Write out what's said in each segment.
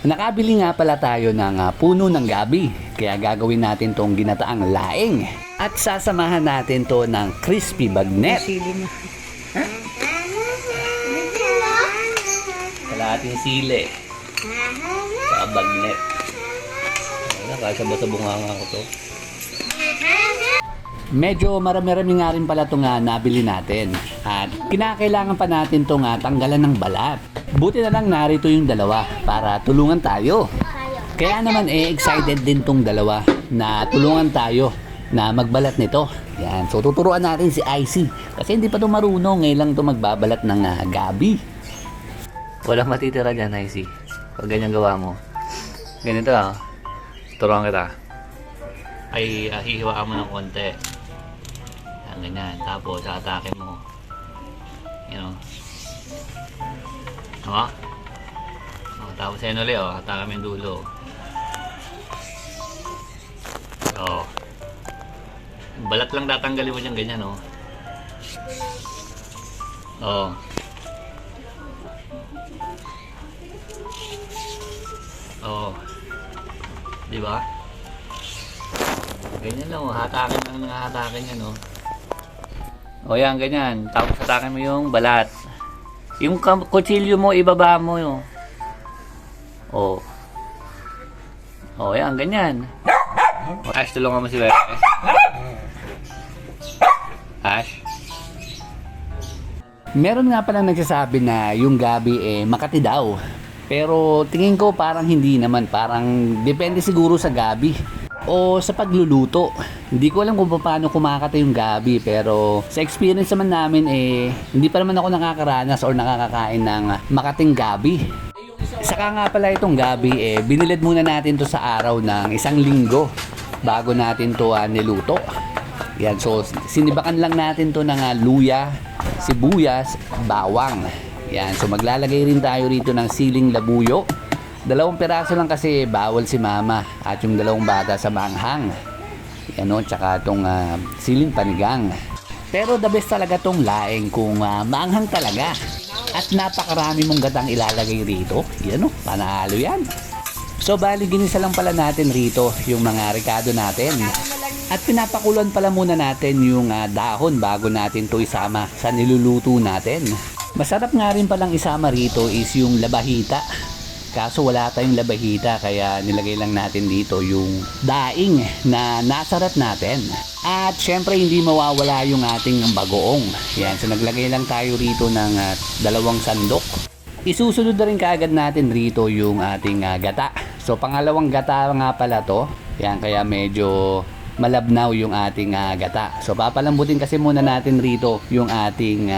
Nakabili nga pala tayo ng puno ng gabi. Kaya gagawin natin tong ginataang laing. At sasamahan natin to ng crispy bagnet. Kalahating sili. Saka bagnet. Kasya ba sa bunganga ko to? Medyo marami-rami nga rin pala itong nabili natin. At kinakailangan pa natin itong tanggalan ng balat. Buti na lang narito yung dalawa para tulungan tayo. Kaya naman excited din tong dalawa na tulungan tayo na magbalat nito. Yan. So tuturuan natin si Icy. Kasi hindi pa ito marunong. Ngayon lang ito magbabalat ng gabi. Walang matitira dyan, Icy. Pag ganyan gawa mo. Ganito turuan kita. Ay hihiwaan mo ng konti. Yan, ganyan. Tapos atake mo. Yan o. Tapos yan ulit atake mo yung dulo. Balat lang tatanggalin mo dyan ganyan diba? Ganyan lang hatakin lang ng hatakin yan yan ganyan. Tapos hatakin mo yung balat. Yung kutsilyo mo ibaba mo yan ganyan. Ash, tulungan mo si Bebe. Ash. Meron nga palang nagsasabi na yung gabi makati daw. Pero tingin ko parang hindi naman. Parang depende siguro sa gabi o sa pagluluto. Hindi ko alam kung paano kumakata yung gabi. Pero sa experience naman namin hindi pa naman ako nakakaranas or nakakakain ng makating gabi. Saka nga pala itong gabi binilid muna natin to sa araw ng 1 linggo bago natin to niluto. Yan, so sinibakan lang natin to ng luya, sibuyas, bawang. Yan, so maglalagay rin tayo rito ng siling labuyo. 2 piraso lang kasi bawal si mama at yung 2 bata sa manghang. Yan tsaka itong siling panigang. Pero the best talaga tong laing kung maanghang talaga. At napakarami mong gatang ilalagay rito. Yan panalo yan. So bali ginisa lang pala natin rito yung mga rekado natin. At pinapakulan pala muna natin yung dahon bago natin to isama sa niluluto natin. Masarap nga rin palang isama rito is yung labahita. Kaso wala tayong labahita kaya nilagay lang natin dito yung daing na nasarat natin. At syempre hindi mawawala yung ating bagoong. Yan, so naglagay lang tayo rito ng 2 sandok. Isusunod na rin kaagad natin rito yung ating gata. So pangalawang gata nga pala to. Yan, kaya medyo malabnaw yung ating gata. So papalambutin kasi muna natin rito yung ating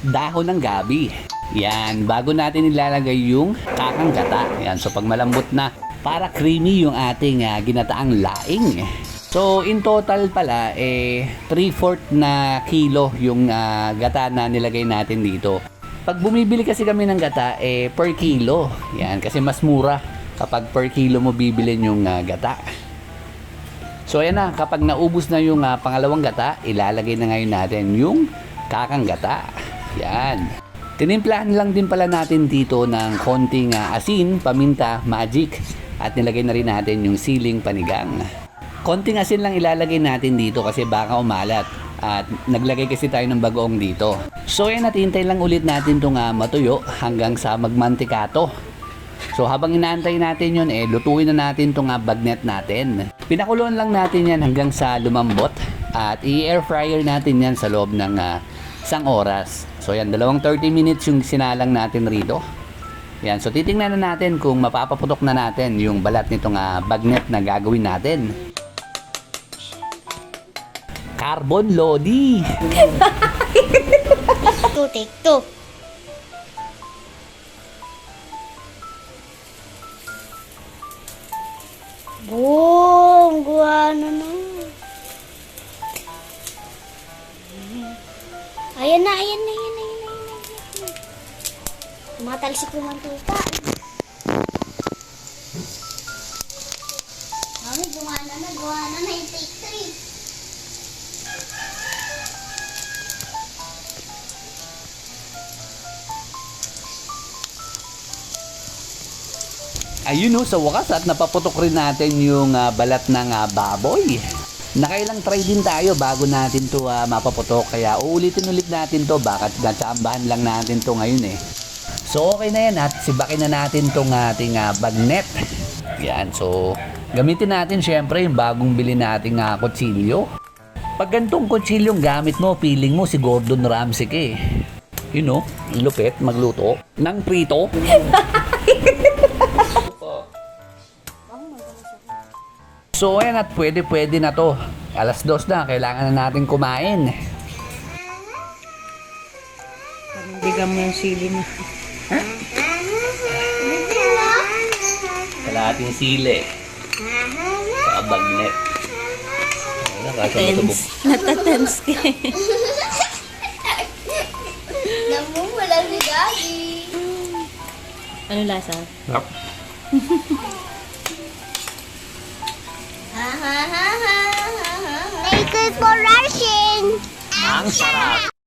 dahon ng gabi. Yan, bago natin ilalagay yung kakang gata. Yan, so pag malambot na, para creamy yung ating ginataang laing. So in total pala 3/4 na kilo yung gata na nilagay natin dito. Pag bumibili kasi kami ng gata per kilo. Yan, kasi mas mura kapag per kilo mo bibilin yung gata. So ayan na, kapag naubos na yung pangalawang gata, ilalagay na ngayon natin yung kakang gata. Yan. Tinimplahan lang din pala natin dito ng konting asin, paminta, magic at nilagay na rin natin yung siling panigang. Konting asin lang ilalagay natin dito kasi baka umalat at naglagay kasi tayo ng bagoong dito. So ayan, natintay lang ulit natin itong matuyo hanggang sa magmantikato. So habang inaantay natin yun, lutuin na natin itong bagnet natin. Pinakuluan lang natin yan hanggang sa lumambot at i-air fryer natin yan sa loob ng 1 oras. So yan, 30 minutes yung sinalang natin rito. Yan, so titingnan na natin kung mapapaputok na natin yung balat nitong bagnet na gagawin natin. Carbon Lodi! Take two. Boom! Gawa na. Ayan na. Tumatalsik yung mantika. Mami, gawa na. Yung take 3. Ayun sa wakas at napaputok rin natin yung balat ng baboy. Nakailang try din tayo bago natin to mapaputok. Kaya uulitin ulit natin to. Bakit natsambahan lang natin to ngayon eh. So okay na yan at sibakin na natin tong ating bagnet. Yan, so gamitin natin syempre yung bagong bili nating kutsilyo. Pag gantong kutsilyong gamit mo, feeling mo si Gordon Ramsay ka eh. Lupit magluto ng prito. So ayan at pwede na to. 2:00 na, kailangan na natin kumain. Bigyan mo yung sili mo. Kalahating sili. Saka bagnet. Natatense ka. Namumula si Gabi. Ano lasa? Thank you for rushing. Ang sarap.